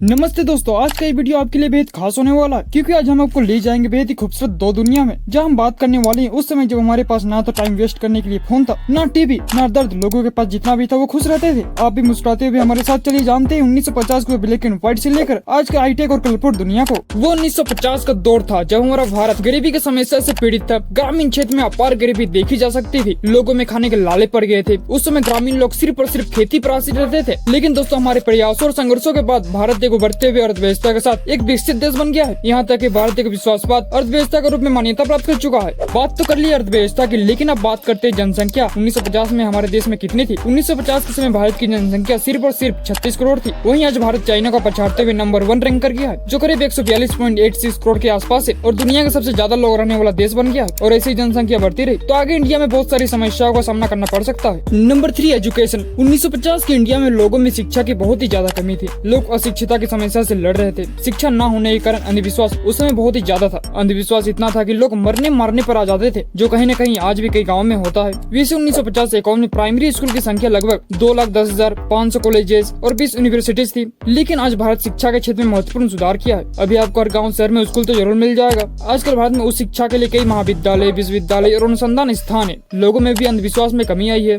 नमस्ते दोस्तों, आज का ये वीडियो आपके लिए बेहद खास होने वाला है क्योंकि आज हम आपको ले जाएंगे बेहद ही खूबसूरत दो दुनिया में, जहां हम बात करने वाले हैं उस समय जब हमारे पास ना तो टाइम वेस्ट करने के लिए फोन था, ना टीवी, ना दर्द। लोगों के पास जितना भी था वो खुश रहते थे। आप भी मुस्कुराते हुए हमारे साथ चलिए जानते हैं 1950 को ब्लैक एंड व्हाइट से लेकर आज का हाईटेक और कलरफुल दुनिया को। वो 1950 का दौर था जब हमारा भारत गरीबी की समस्या से पीड़ित था। ग्रामीण क्षेत्र में अपार गरीबी देखी जा सकती थी। लोगों में खाने के लाले पड़ गए थे। उस समय ग्रामीण लोग सिर्फ और सिर्फ खेती पर आश्रित रहते थे। लेकिन दोस्तों, हमारे प्रयासों और संघर्षों के बाद भारत एक उभरते हुए अर्थव्यवस्था के साथ एक विकसित देश बन गया है। यहाँ तक कि भारत एक विश्वासपात अर्थव्यवस्था के रूप में मान्यता प्राप्त कर चुका है। बात तो कर ली अर्थव्यवस्था की, लेकिन अब बात करते हैं जनसंख्या। 1950 में हमारे देश में कितनी थी? 1950 के समय भारत की जनसंख्या सिर्फ और सिर्फ 36 करोड़ थी। वहीं आज भारत चाइना को पछाड़ते हुए नंबर 1 रैंक कर गया है, जो करीब 142.86 करोड़ के आसपास है और दुनिया का सबसे ज्यादा लोग रहने वाला देश बन गया है। और ऐसी जनसंख्या बढ़ती रही तो आगे इंडिया में बहुत सारी समस्याओं का सामना करना पड़ सकता है। Number 3, education. 1950 के इंडिया में लोगों में शिक्षा की बहुत ही ज्यादा कमी थी। लोग अशिक्षिता की समस्या से लड़ रहे थे। शिक्षा न होने के कारण अंधविश्वास उस समय बहुत ही ज्यादा था। अंधविश्वास इतना था कि लोग मरने मारने पर आ जाते थे, जो कहीं न कहीं आज भी कई गाँव में होता है। वैसे 1950-51 में प्राइमरी स्कूल की संख्या लगभग 2,10,500 कॉलेजेस और 20 यूनिवर्सिटीज थी। लेकिन आज भारत शिक्षा के क्षेत्र में महत्वपूर्ण सुधार किया है। अभी आपको हर गाँव शहर में स्कूल तो जरूर मिल जाएगा। आजकल भारत में उच्च शिक्षा के लिए कई महाविद्यालय, विश्वविद्यालय और अनुसंधान स्थान है। लोगों में भी अंधविश्वास में कमी आई है।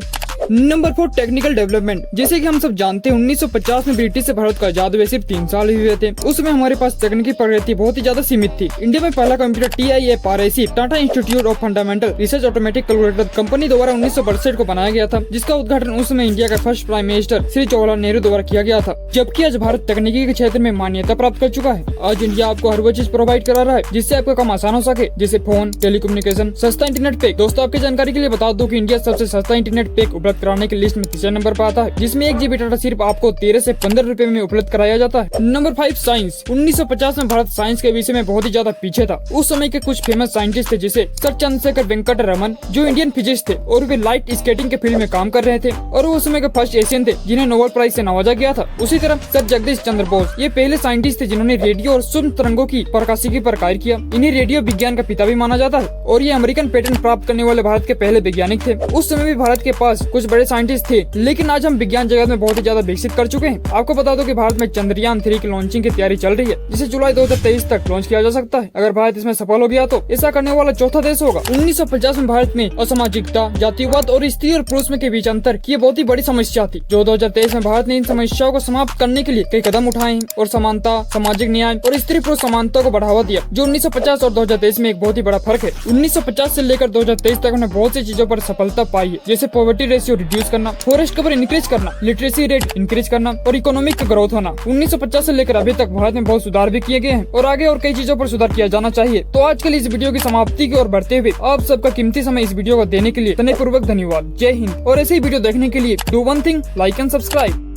Number 4, technical development. जैसे कि हम सब जानते हैं 1950 में ब्रिटिश से भारत का आजाद हुए सिर्फ 3 साल ही हुए थे। उस समय हमारे पास तकनीकी प्रगति बहुत ही ज्यादा सीमित थी। इंडिया में पहला computer TIFRIC Tata institute of fundamental research automatic calculator company द्वारा 1962 को बनाया गया था, जिसका उद्घाटन उस समय इंडिया का first prime minister Shri Jawaharlal Nehru द्वारा किया गया था। जबकि आज भारत तकनीकी के क्षेत्र में मान्यता प्राप्त कर चुका है। आज इंडिया आपको हर वो चीज प्रोवाइड करा रहा है जिससे आपका काम आसान हो सके, जैसे फोन, टेलीकम्युनिकेशन, सस्ता इंटरनेट पैक। दोस्तों, आपकी जानकारी के लिए बता दूं कि इंडिया सबसे सस्ता इंटरनेट पैक उपलब्ध कराने की लिस्ट में 3 नंबर पर आता है, जिसमें 1 GB डाटा सिर्फ आपको 13 से 15 रुपए में उपलब्ध कराया जाता है। Number 5, science. 1950 में भारत साइंस के विषय में बहुत ही ज्यादा पीछे था। उस समय के कुछ फेमस साइंटिस्ट थे, जैसे सर चंद्रशेखर वेंकट रमन, जो इंडियन फिजिस्ट थे और वे लाइट स्केटिंग के फील्ड में काम कर रहे थे और वो उस समय के फर्स्ट एशियन थे जिन्हें नोबेल प्राइज से नवाजा गया था। उसी तरह सर जगदीश चंद्र बोस, ये पहले साइंटिस्ट थे जिन्होंने रेडियो और सूक्ष्म तरंगों की प्रकाशिकी पर कार्य किया। इन्हें रेडियो विज्ञान का पिता भी माना जाता है और ये अमेरिकन पेटेंट प्राप्त करने वाले भारत के पहले वैज्ञानिक थे। उस समय भी भारत के पास कुछ बड़े साइंटिस्ट थे, लेकिन आज हम विज्ञान जगत में बहुत ही ज्यादा विकसित कर चुके हैं। आपको बता दो कि भारत में चंद्रयान 3 की लॉन्चिंग की तैयारी चल रही है, जिसे जुलाई 2023 तक लॉन्च किया जा सकता है। अगर भारत इसमें सफल हो गया तो ऐसा करने वाला चौथा देश होगा। 1950 में भारत में असामाजिकता, जातिवाद और स्त्री और पुरुष में के बीच अंतर की बहुत ही बड़ी समस्या थी। जो 2023 में भारत ने इन समस्याओं को समाप्त करने के लिए कई कदम उठाए हैं और समानता, सामाजिक न्याय और स्त्री पुरुष समानता को बढ़ावा दिया, जो 1950 और 2023 में एक बहुत ही बड़ा फर्क है। 1950 से लेकर 2023 तक हमने बहुत सी चीजों पर सफलता पाई है, जैसे पॉवर्टी रेशियो रिड्यूस करना, फॉरेस्ट कवर इंक्रीज करना, लिटरेसी रेट इंक्रीज करना और इकोनॉमिक ग्रोथ होना। 1950 से लेकर अभी तक भारत में बहुत सुधार भी किए गए हैं और आगे और कई चीजों पर सुधार किया जाना चाहिए। तो आज के लिए इस वीडियो की समाप्ति की ओर बढ़ते हुए आप सबका कीमती समय इस वीडियो को देने के लिए तने पूर्वक धन्यवाद। जय हिंद। और ऐसे ही वीडियो देखने के लिए do one thing, like and subscribe.